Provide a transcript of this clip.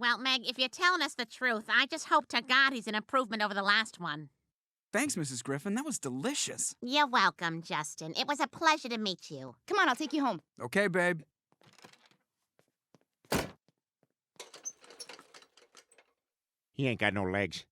Well, Meg, if you're telling us the truth, I just hope to God he's an improvement over the last one. Thanks, Mrs. Griffin. That was delicious. You're welcome, Justin. It was a pleasure to meet you. Come on, I'll take you home. Okay, babe. He ain't got no legs.